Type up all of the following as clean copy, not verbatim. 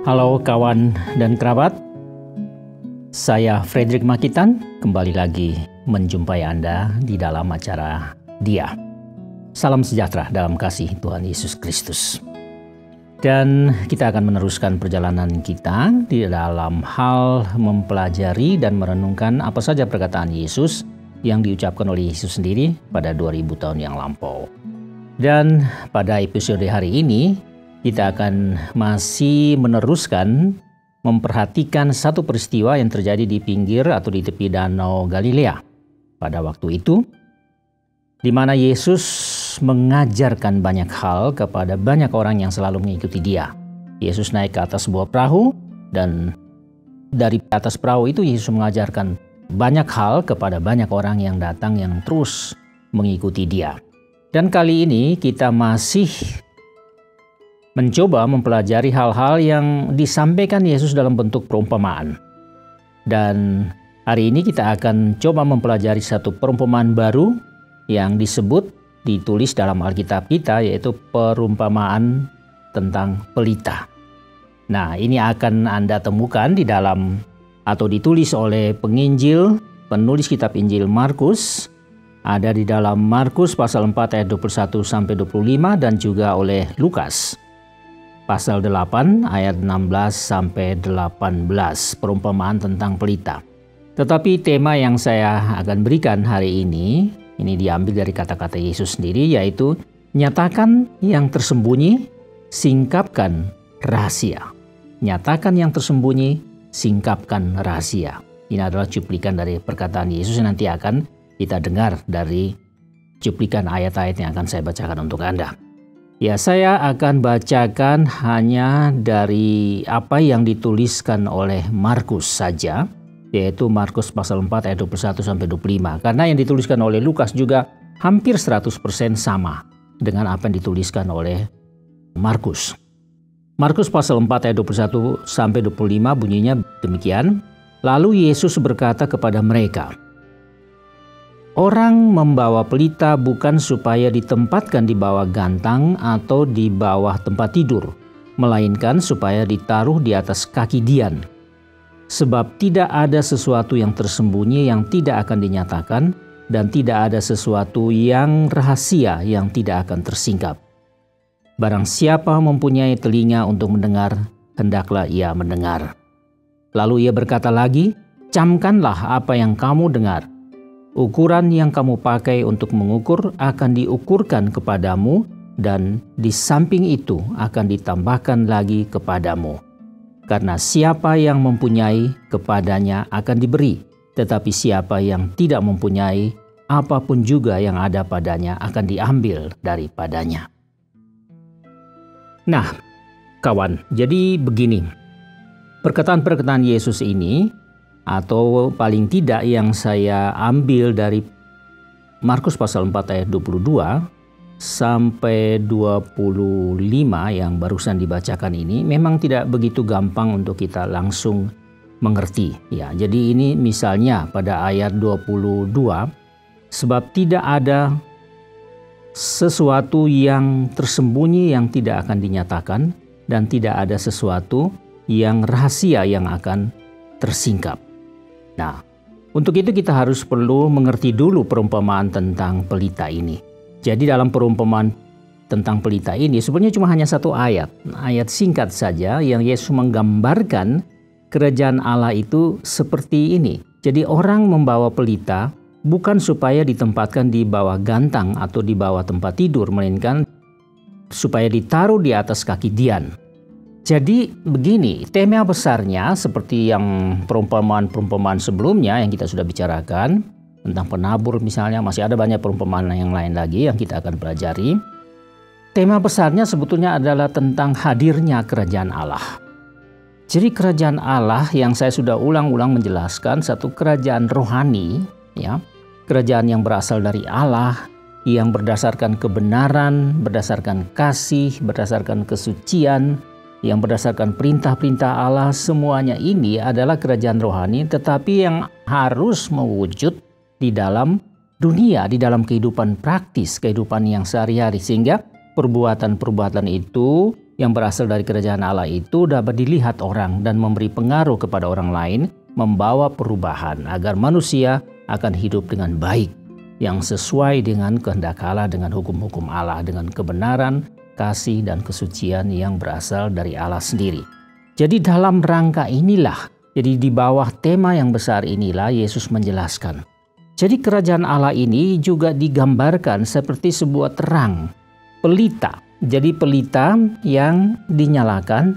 Halo kawan dan kerabat, saya Frederick Makitan kembali lagi menjumpai Anda di dalam acara Dia. Salam sejahtera dalam kasih Tuhan Yesus Kristus. Dan kita akan meneruskan perjalanan kita di dalam hal mempelajari dan merenungkan apa saja perkataan Yesus yang diucapkan oleh Yesus sendiri pada 2000 tahun yang lampau. Dan pada episode hari ini, kita akan masih meneruskan memperhatikan satu peristiwa yang terjadi di pinggir atau di tepi Danau Galilea pada waktu itu, di mana Yesus mengajarkan banyak hal kepada banyak orang yang selalu mengikuti Dia. Yesus naik ke atas sebuah perahu, dan dari atas perahu itu Yesus mengajarkan banyak hal kepada banyak orang yang datang yang terus mengikuti Dia. Dan kali ini kita masih mencoba mempelajari hal-hal yang disampaikan Yesus dalam bentuk perumpamaan. Dan hari ini kita akan coba mempelajari satu perumpamaan baru yang ditulis dalam Alkitab kita, yaitu perumpamaan tentang pelita. Nah, ini akan Anda temukan di dalam atau ditulis oleh penulis kitab Injil Markus, ada di dalam Markus pasal 4 ayat 21 sampai 25 dan juga oleh Lukas pasal 8 ayat 16 sampai 18, perumpamaan tentang pelita. Tetapi tema yang saya akan berikan hari ini diambil dari kata-kata Yesus sendiri, yaitu nyatakan yang tersembunyi, singkapkan rahasia. Nyatakan yang tersembunyi, singkapkan rahasia. Ini adalah cuplikan dari perkataan Yesus yang nanti akan kita dengar dari cuplikan ayat-ayat yang akan saya bacakan untuk Anda. Ya, saya akan bacakan hanya dari apa yang dituliskan oleh Markus saja, yaitu Markus pasal 4 ayat 21 sampai 25. Karena yang dituliskan oleh Lukas juga hampir 100% sama dengan apa yang dituliskan oleh Markus. Markus pasal 4 ayat 21 sampai 25 bunyinya demikian. Lalu Yesus berkata kepada mereka, "Orang membawa pelita bukan supaya ditempatkan di bawah gantang atau di bawah tempat tidur, melainkan supaya ditaruh di atas kaki dian. Sebab tidak ada sesuatu yang tersembunyi yang tidak akan dinyatakan, dan tidak ada sesuatu yang rahasia yang tidak akan tersingkap. Barang siapa mempunyai telinga untuk mendengar, hendaklah ia mendengar." Lalu ia berkata lagi, "Camkanlah apa yang kamu dengar. Ukuran yang kamu pakai untuk mengukur akan diukurkan kepadamu, dan di samping itu akan ditambahkan lagi kepadamu. Karena siapa yang mempunyai, kepadanya akan diberi, tetapi siapa yang tidak mempunyai, apapun juga yang ada padanya akan diambil daripadanya." Nah, kawan, jadi begini. Perkataan-perkataan Yesus ini, atau paling tidak yang saya ambil dari Markus pasal 4 ayat 22 sampai 25 yang barusan dibacakan ini, memang tidak begitu gampang untuk kita langsung mengerti. Ya, jadi ini misalnya pada ayat 22, sebab tidak ada sesuatu yang tersembunyi yang tidak akan dinyatakan, dan tidak ada sesuatu yang rahasia yang akan tersingkap. Nah, untuk itu kita harus perlu mengerti dulu perumpamaan tentang pelita ini. Jadi dalam perumpamaan tentang pelita ini sebenarnya cuma hanya satu ayat singkat saja yang Yesus menggambarkan kerajaan Allah itu seperti ini. Jadi orang membawa pelita bukan supaya ditempatkan di bawah gantang atau di bawah tempat tidur, melainkan supaya ditaruh di atas kaki dian. Jadi begini, tema besarnya seperti yang perumpamaan-perumpamaan sebelumnya yang kita sudah bicarakan tentang penabur misalnya, masih ada banyak perumpamaan yang lain lagi yang kita akan pelajari. Tema besarnya sebetulnya adalah tentang hadirnya kerajaan Allah. Jadi kerajaan Allah yang saya sudah ulang-ulang menjelaskan, satu kerajaan rohani, ya, kerajaan yang berasal dari Allah, yang berdasarkan kebenaran, berdasarkan kasih, berdasarkan kesucian, yang berdasarkan perintah-perintah Allah. Semuanya ini adalah kerajaan rohani, tetapi yang harus mewujud di dalam dunia, di dalam kehidupan praktis, kehidupan yang sehari-hari. Sehingga perbuatan-perbuatan itu yang berasal dari kerajaan Allah itu dapat dilihat orang dan memberi pengaruh kepada orang lain, membawa perubahan agar manusia akan hidup dengan baik, yang sesuai dengan kehendak Allah, dengan hukum-hukum Allah, dengan kebenaran, kasih, dan kesucian yang berasal dari Allah sendiri. Jadi dalam rangka inilah, jadi di bawah tema yang besar inilah Yesus menjelaskan. Jadi kerajaan Allah ini juga digambarkan seperti sebuah terang, pelita. Jadi pelita yang dinyalakan.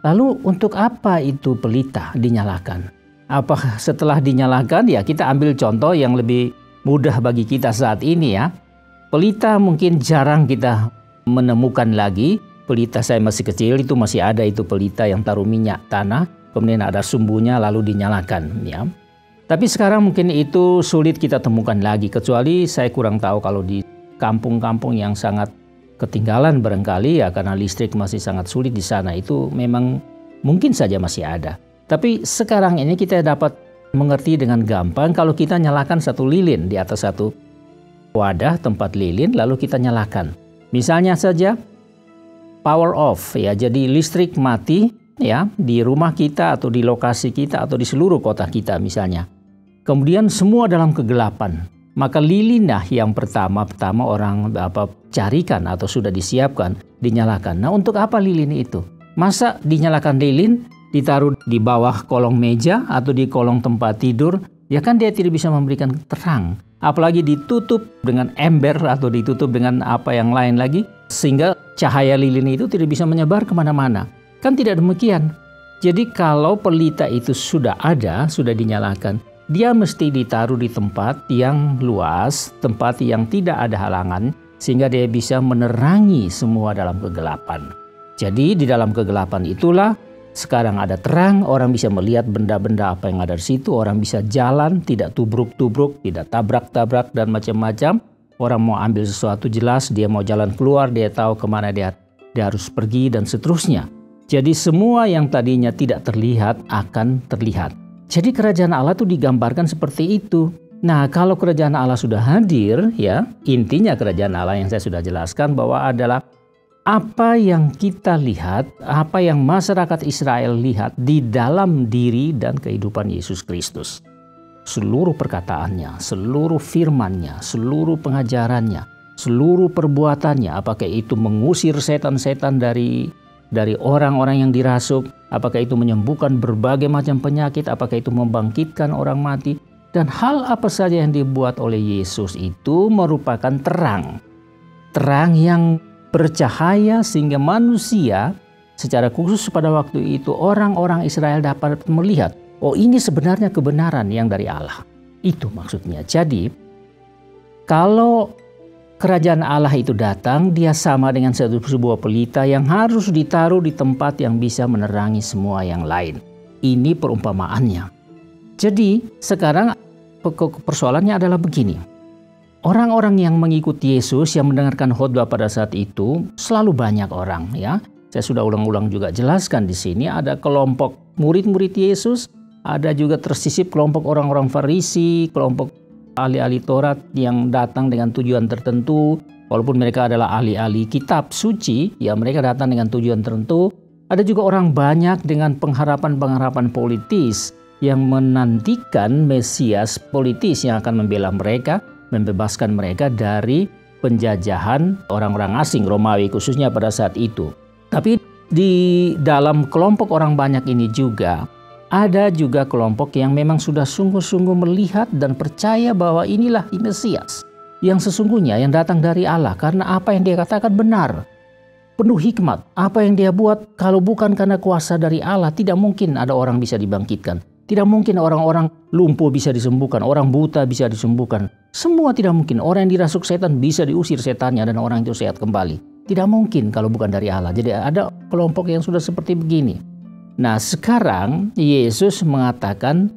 Lalu untuk apa itu pelita dinyalakan? Apa setelah dinyalakan? Ya, kita ambil contoh yang lebih mudah bagi kita saat ini ya. Pelita mungkin jarang kita menemukan lagi. Pelita saya masih kecil itu masih ada, itu pelita yang taruh minyak tanah, kemudian ada sumbunya lalu dinyalakan ya. Tapi sekarang mungkin itu sulit kita temukan lagi, kecuali saya kurang tahu kalau di kampung-kampung yang sangat ketinggalan barangkali ya, karena listrik masih sangat sulit di sana, itu memang mungkin saja masih ada. Tapi sekarang ini kita dapat mengerti dengan gampang kalau kita nyalakan satu lilin di atas satu wadah tempat lilin lalu kita nyalakan. Misalnya saja power off ya, jadi listrik mati ya di rumah kita atau di lokasi kita atau di seluruh kota kita misalnya. Kemudian semua dalam kegelapan. Maka lilinlah yang pertama orang carikan atau sudah disiapkan, dinyalakan. Nah, untuk apa lilin itu? Masa dinyalakan lilin, ditaruh di bawah kolong meja atau di kolong tempat tidur, ya kan dia tidak bisa memberikan terang. Apalagi ditutup dengan ember atau ditutup dengan apa yang lain lagi, sehingga cahaya lilin itu tidak bisa menyebar kemana-mana. Kan tidak demikian. Jadi kalau pelita itu sudah ada, sudah dinyalakan, dia mesti ditaruh di tempat yang luas, tempat yang tidak ada halangan, sehingga dia bisa menerangi semua dalam kegelapan. Jadi di dalam kegelapan itulah sekarang ada terang, orang bisa melihat benda-benda apa yang ada di situ, orang bisa jalan, tidak tubruk-tubruk, tidak tabrak-tabrak dan macam-macam. Orang mau ambil sesuatu jelas, dia mau jalan keluar, dia tahu kemana dia harus pergi dan seterusnya. Jadi semua yang tadinya tidak terlihat akan terlihat. Jadi kerajaan Allah itu digambarkan seperti itu. Nah, kalau kerajaan Allah sudah hadir, ya, intinya kerajaan Allah yang saya sudah jelaskan bahwa adalah apa yang kita lihat, apa yang masyarakat Israel lihat di dalam diri dan kehidupan Yesus Kristus. Seluruh perkataannya, seluruh firman-Nya, seluruh pengajarannya, seluruh perbuatannya, apakah itu mengusir setan-setan dari orang-orang yang dirasuk, apakah itu menyembuhkan berbagai macam penyakit, apakah itu membangkitkan orang mati, dan hal apa saja yang dibuat oleh Yesus itu merupakan terang. Terang yang bercahaya sehingga manusia secara khusus pada waktu itu orang-orang Israel dapat melihat, oh ini sebenarnya kebenaran yang dari Allah. Itu maksudnya. Jadi kalau kerajaan Allah itu datang, dia sama dengan sebuah pelita yang harus ditaruh di tempat yang bisa menerangi semua yang lain. Ini perumpamaannya. Jadi sekarang persoalannya adalah begini. Orang-orang yang mengikuti Yesus yang mendengarkan khotbah pada saat itu selalu banyak orang ya. Saya sudah ulang-ulang juga jelaskan di sini, ada kelompok murid-murid Yesus, ada juga tersisip kelompok orang-orang Farisi, kelompok ahli-ahli Taurat yang datang dengan tujuan tertentu. Walaupun mereka adalah ahli-ahli kitab suci, ya mereka datang dengan tujuan tertentu. Ada juga orang banyak dengan pengharapan-pengharapan politis yang menantikan Mesias politis yang akan membela mereka, membebaskan mereka dari penjajahan orang-orang asing Romawi khususnya pada saat itu. Tapi di dalam kelompok orang banyak ini juga ada juga kelompok yang memang sudah sungguh-sungguh melihat dan percaya bahwa inilah Mesias yang sesungguhnya yang datang dari Allah, karena apa yang dia katakan benar, penuh hikmat. Apa yang dia buat kalau bukan karena kuasa dari Allah, tidak mungkin ada orang bisa dibangkitkan. Tidak mungkin orang-orang lumpuh bisa disembuhkan, orang buta bisa disembuhkan. Semua tidak mungkin. Orang yang dirasuk setan bisa diusir setannya dan orang itu sehat kembali. Tidak mungkin kalau bukan dari Allah. Jadi ada kelompok yang sudah seperti begini. Nah sekarang Yesus mengatakan,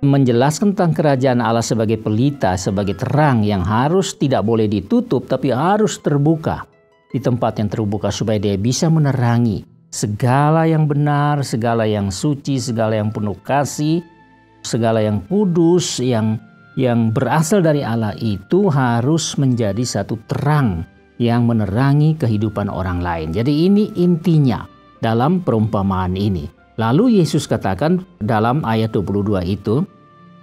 menjelaskan tentang kerajaan Allah sebagai pelita, sebagai terang yang harus tidak boleh ditutup tapi harus terbuka. Di tempat yang terbuka supaya dia bisa menerangi segala yang benar, segala yang suci, segala yang penuh kasih, segala yang kudus, yang berasal dari Allah itu harus menjadi satu terang yang menerangi kehidupan orang lain. Jadi ini intinya dalam perumpamaan ini. Lalu Yesus katakan dalam ayat 22 itu,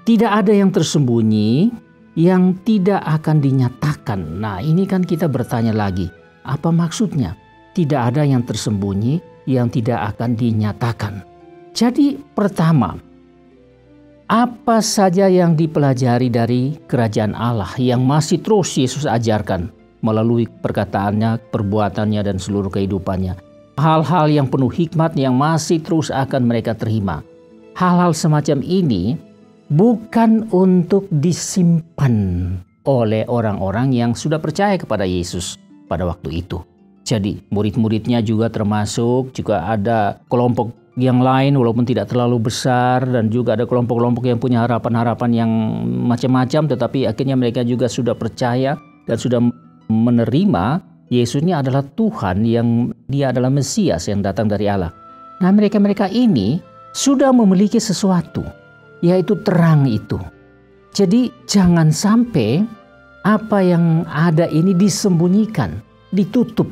tidak ada yang tersembunyi yang tidak akan dinyatakan. Nah, ini kan kita bertanya lagi, apa maksudnya? Tidak ada yang tersembunyi yang tidak akan dinyatakan. Jadi pertama, apa saja yang dipelajari dari kerajaan Allah yang masih terus Yesus ajarkan melalui perkataannya, perbuatannya, dan seluruh kehidupannya. Hal-hal yang penuh hikmat yang masih terus akan mereka terima. Hal-hal semacam ini bukan untuk disimpan oleh orang-orang yang sudah percaya kepada Yesus pada waktu itu. Jadi murid-muridnya juga termasuk, juga ada kelompok yang lain walaupun tidak terlalu besar, dan juga ada kelompok-kelompok yang punya harapan-harapan yang macam-macam, tetapi akhirnya mereka juga sudah percaya dan sudah menerima Yesus ini adalah Tuhan, yang Dia adalah Mesias yang datang dari Allah. Nah, mereka-mereka ini sudah memiliki sesuatu, yaitu terang itu. Jadi jangan sampai apa yang ada ini disembunyikan, ditutup,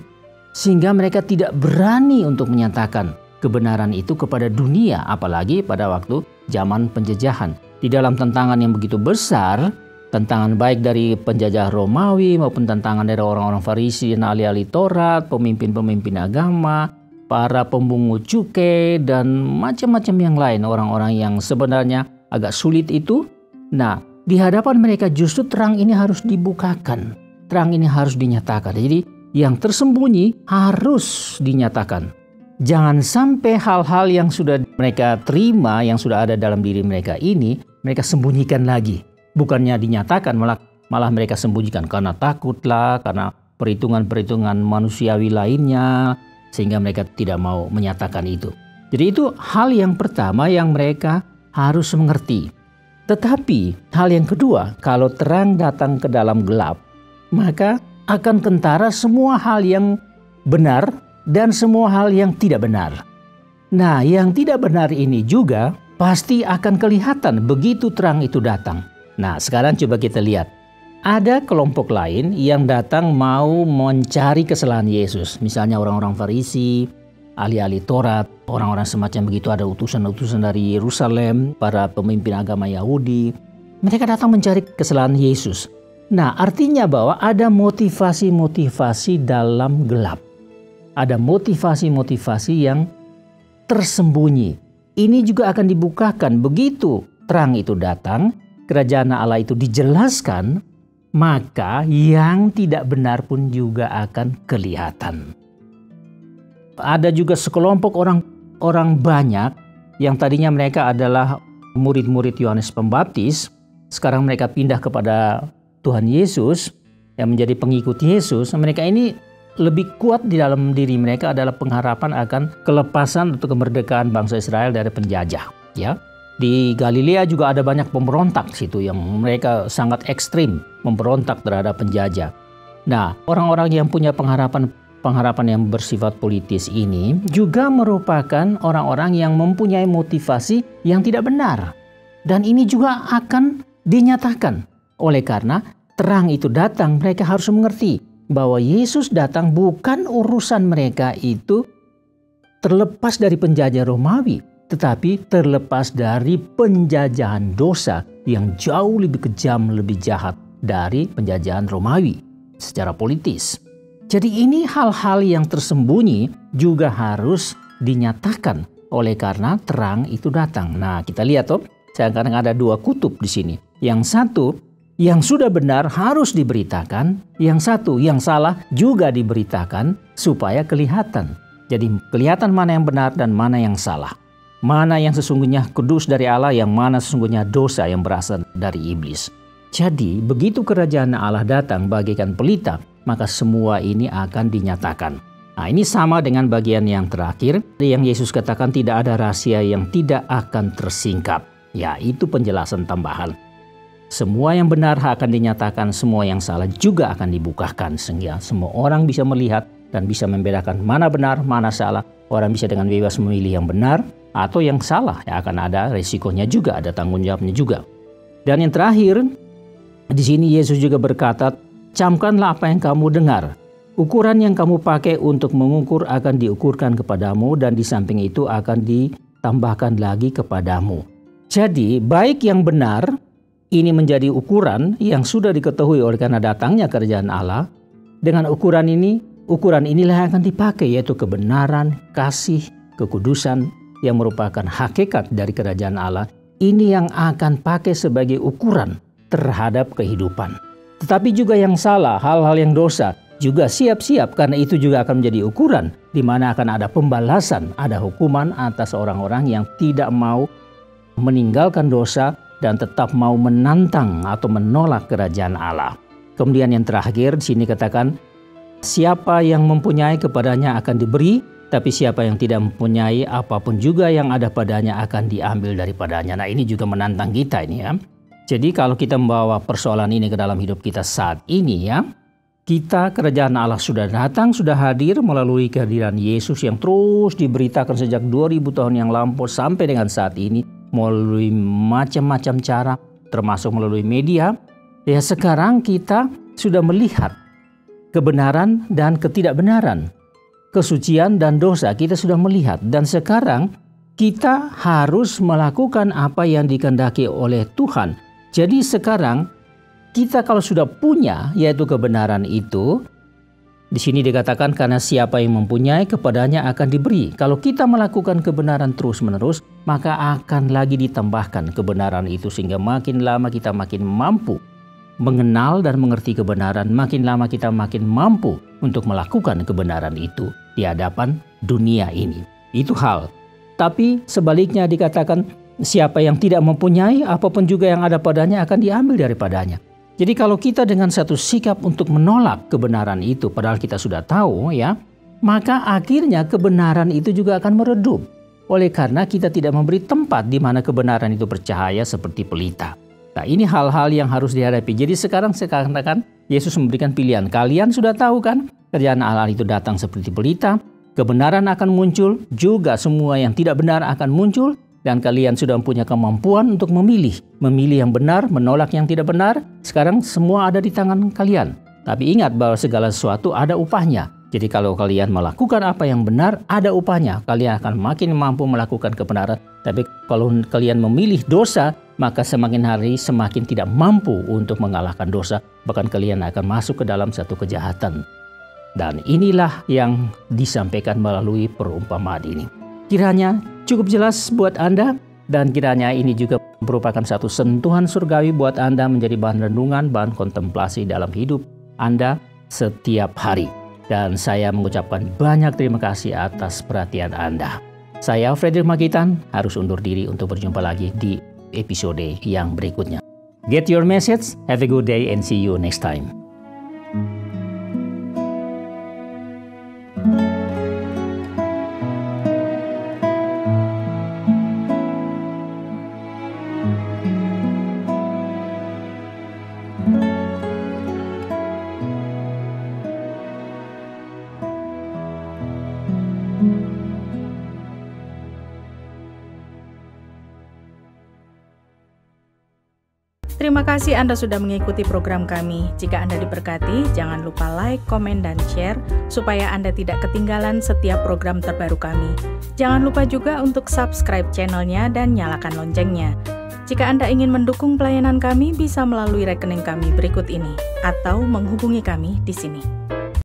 sehingga mereka tidak berani untuk menyatakan kebenaran itu kepada dunia, apalagi pada waktu zaman penjajahan. Di dalam tantangan yang begitu besar, tantangan baik dari penjajah Romawi maupun tantangan dari orang-orang Farisi dan ahli-ahli Taurat, pemimpin-pemimpin agama, para pemungut cukai, dan macam-macam yang lain, orang-orang yang sebenarnya agak sulit itu. Nah, di hadapan mereka justru terang ini harus dibukakan, terang ini harus dinyatakan. Jadi yang tersembunyi harus dinyatakan. Jangan sampai hal-hal yang sudah mereka terima, yang sudah ada dalam diri mereka ini, mereka sembunyikan lagi. Bukannya dinyatakan, malah mereka sembunyikan karena takutlah, karena perhitungan-perhitungan manusiawi lainnya, sehingga mereka tidak mau menyatakan itu. Jadi itu hal yang pertama yang mereka harus mengerti. Tetapi hal yang kedua, kalau terang datang ke dalam gelap, maka akan kentara semua hal yang benar dan semua hal yang tidak benar. Nah, yang tidak benar ini juga pasti akan kelihatan begitu terang itu datang. Nah, sekarang coba kita lihat. Ada kelompok lain yang datang mau mencari kesalahan Yesus. Misalnya orang-orang Farisi, ahli-ahli Taurat, orang-orang semacam begitu. Ada utusan-utusan dari Yerusalem, para pemimpin agama Yahudi. Mereka datang mencari kesalahan Yesus. Nah, artinya bahwa ada motivasi-motivasi dalam gelap. Ada motivasi-motivasi yang tersembunyi. Ini juga akan dibukakan begitu terang itu datang, kerajaan Allah itu dijelaskan, maka yang tidak benar pun juga akan kelihatan. Ada juga sekelompok orang banyak yang tadinya mereka adalah murid-murid Yohanes Pembaptis, sekarang mereka pindah kepada Tuhan Yesus, yang menjadi pengikut Yesus. Mereka ini lebih kuat di dalam diri mereka adalah pengharapan akan kelepasan atau kemerdekaan bangsa Israel dari penjajah. Ya, di Galilea juga ada banyak pemberontak situ yang mereka sangat ekstrim memberontak terhadap penjajah. Nah, orang-orang yang punya pengharapan yang bersifat politis ini juga merupakan orang-orang yang mempunyai motivasi yang tidak benar, dan ini juga akan dinyatakan. Oleh karena terang itu datang, mereka harus mengerti bahwa Yesus datang bukan urusan mereka itu terlepas dari penjajah Romawi, tetapi terlepas dari penjajahan dosa yang jauh lebih kejam, lebih jahat dari penjajahan Romawi secara politis. Jadi ini hal-hal yang tersembunyi juga harus dinyatakan oleh karena terang itu datang. Nah, kita lihat sekarang ada dua kutub di sini. Yang satu, yang sudah benar harus diberitakan, yang satu, yang salah juga diberitakan supaya kelihatan. Jadi kelihatan mana yang benar dan mana yang salah. Mana yang sesungguhnya kudus dari Allah, yang mana sesungguhnya dosa yang berasal dari iblis. Jadi begitu kerajaan Allah datang bagaikan pelita, maka semua ini akan dinyatakan. Nah, ini sama dengan bagian yang terakhir yang Yesus katakan tidak ada rahasia yang tidak akan tersingkap. Ya, itu penjelasan tambahan. Semua yang benar akan dinyatakan, semua yang salah juga akan dibukakan, sehingga semua orang bisa melihat dan bisa membedakan mana benar, mana salah. Orang bisa dengan bebas memilih yang benar atau yang salah. Ya, akan ada resikonya juga, ada tanggung jawabnya juga. Dan yang terakhir, di sini Yesus juga berkata, camkanlah apa yang kamu dengar. Ukuran yang kamu pakai untuk mengukur akan diukurkan kepadamu, dan di samping itu akan ditambahkan lagi kepadamu. Jadi, baik yang benar ini menjadi ukuran yang sudah diketahui oleh karena datangnya kerajaan Allah. Dengan ukuran inilah yang akan dipakai, yaitu kebenaran, kasih, kekudusan yang merupakan hakikat dari kerajaan Allah. Ini yang akan pakai sebagai ukuran terhadap kehidupan. Tetapi juga yang salah, hal-hal yang dosa, juga siap-siap, karena itu juga akan menjadi ukuran di mana akan ada pembalasan, ada hukuman atas orang-orang yang tidak mau meninggalkan dosa dan tetap mau menantang atau menolak kerajaan Allah. Kemudian yang terakhir di sini katakan, siapa yang mempunyai kepadanya akan diberi, tapi siapa yang tidak mempunyai, apapun juga yang ada padanya akan diambil daripadanya. Nah, ini juga menantang kita ini ya. Jadi kalau kita membawa persoalan ini ke dalam hidup kita saat ini ya, kita kerajaan Allah sudah datang, sudah hadir melalui kehadiran Yesus yang terus diberitakan sejak 2000 tahun yang lampau sampai dengan saat ini melalui macam-macam cara, termasuk melalui media. Ya, sekarang kita sudah melihat kebenaran dan ketidakbenaran, kesucian dan dosa, kita sudah melihat, dan sekarang kita harus melakukan apa yang dikehendaki oleh Tuhan. Jadi sekarang kita kalau sudah punya, yaitu kebenaran itu, di sini dikatakan karena siapa yang mempunyai kepadanya akan diberi. Kalau kita melakukan kebenaran terus-menerus, maka akan lagi ditambahkan kebenaran itu, sehingga makin lama kita makin mampu mengenal dan mengerti kebenaran, makin lama kita makin mampu untuk melakukan kebenaran itu di hadapan dunia ini. Itu hal. Tapi sebaliknya dikatakan siapa yang tidak mempunyai, apapun juga yang ada padanya akan diambil daripadanya. Jadi kalau kita dengan satu sikap untuk menolak kebenaran itu, padahal kita sudah tahu ya, maka akhirnya kebenaran itu juga akan meredup. Oleh karena kita tidak memberi tempat di mana kebenaran itu bercahaya seperti pelita. Nah, ini hal-hal yang harus dihadapi. Jadi sekarang saya katakan Yesus memberikan pilihan. Kalian sudah tahu kan, kerajaan Allah itu datang seperti pelita. Kebenaran akan muncul, juga semua yang tidak benar akan muncul. Dan kalian sudah mempunyai kemampuan untuk memilih yang benar, menolak yang tidak benar. Sekarang semua ada di tangan kalian. Tapi ingat bahwa segala sesuatu ada upahnya. Jadi kalau kalian melakukan apa yang benar, ada upahnya. Kalian akan makin mampu melakukan kebenaran. Tapi kalau kalian memilih dosa, maka semakin hari semakin tidak mampu untuk mengalahkan dosa. Bahkan kalian akan masuk ke dalam satu kejahatan. Dan inilah yang disampaikan melalui perumpamaan ini. Kiranya cukup jelas buat Anda, dan kiranya ini juga merupakan satu sentuhan surgawi buat Anda menjadi bahan renungan, bahan kontemplasi dalam hidup Anda setiap hari. Dan saya mengucapkan banyak terima kasih atas perhatian Anda. Saya Frederick Magitan harus undur diri untuk berjumpa lagi di episode yang berikutnya. Get your message, have a good day, and see you next time. Terima kasih Anda sudah mengikuti program kami. Jika Anda diberkati, jangan lupa like, komen, dan share supaya Anda tidak ketinggalan setiap program terbaru kami. Jangan lupa juga untuk subscribe channelnya dan nyalakan loncengnya. Jika Anda ingin mendukung pelayanan kami, bisa melalui rekening kami berikut ini atau menghubungi kami di sini.